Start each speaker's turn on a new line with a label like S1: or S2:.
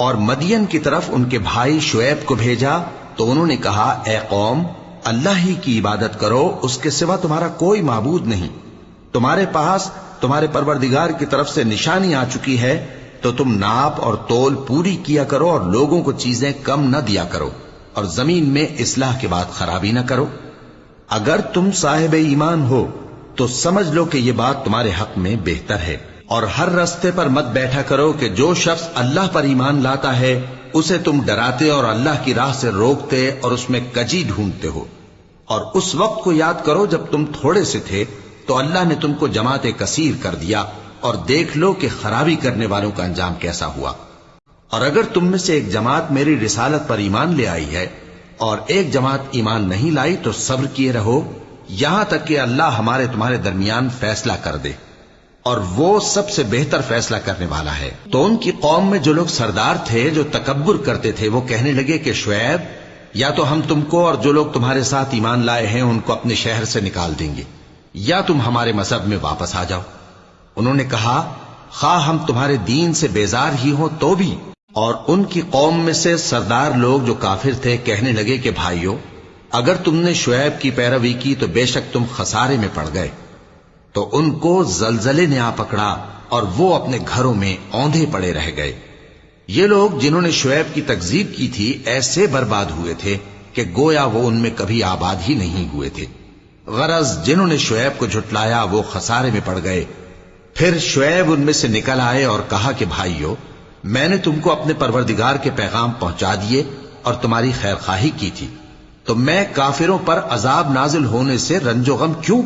S1: اور مدین کی طرف ان کے بھائی شعیب کو بھیجا تو انہوں نے کہا، اے قوم، اللہ ہی کی عبادت کرو، اس کے سوا تمہارا کوئی معبود نہیں۔ تمہارے پاس تمہارے پروردگار کی طرف سے نشانی آ چکی ہے، تو تم ناپ اور تول پوری کیا کرو اور لوگوں کو چیزیں کم نہ دیا کرو، اور زمین میں اصلاح کے بعد خرابی نہ کرو۔ اگر تم صاحب ایمان ہو تو سمجھ لو کہ یہ بات تمہارے حق میں بہتر ہے، اور ہر رستے پر مت بیٹھا کرو کہ جو شخص اللہ پر ایمان لاتا ہے اسے تم ڈراتے اور اللہ کی راہ سے روکتے اور اس میں کجی ڈھونڈتے ہو۔ اور اس وقت کو یاد کرو جب تم تھوڑے سے تھے تو اللہ نے تم کو جماعت کثیر کر دیا، اور دیکھ لو کہ خرابی کرنے والوں کا انجام کیسا ہوا۔ اور اگر تم میں سے ایک جماعت میری رسالت پر ایمان لے آئی ہے اور ایک جماعت ایمان نہیں لائی تو صبر کیے رہو یہاں تک کہ اللہ ہمارے تمہارے درمیان فیصلہ کر دے، اور وہ سب سے بہتر فیصلہ کرنے والا ہے۔ تو ان کی قوم میں جو لوگ سردار تھے جو تکبر کرتے تھے وہ کہنے لگے کہ شعیب، یا تو ہم تم کو اور جو لوگ تمہارے ساتھ ایمان لائے ہیں ان کو اپنے شہر سے نکال دیں گے، یا تم ہمارے مذہب میں واپس آ جاؤ۔ انہوں نے کہا، خواہ ہم تمہارے دین سے بیزار ہی ہوں تو بھی۔ اور ان کی قوم میں سے سردار لوگ جو کافر تھے کہنے لگے کہ بھائیو، اگر تم نے شعیب کی پیروی کی تو بے شک تم خسارے میں پڑ گئے۔ تو ان کو زلزلے نے آ پکڑا اور وہ اپنے گھروں میں اوندھے پڑے رہ گئے۔ یہ لوگ جنہوں نے شعیب کی تکذیب کی تھی ایسے برباد ہوئے تھے کہ گویا وہ ان میں کبھی آباد ہی نہیں ہوئے تھے۔ غرض جنہوں نے شعیب کو جھٹلایا وہ خسارے میں پڑ گئے۔ پھر شعیب ان میں سے نکل آئے اور کہا کہ بھائیو، میں نے تم کو اپنے پروردگار کے پیغام پہنچا دیے اور تمہاری خیر خواہی کی تھی، تو میں کافروں پر عذاب نازل ہونے سے رنج و غم کیوں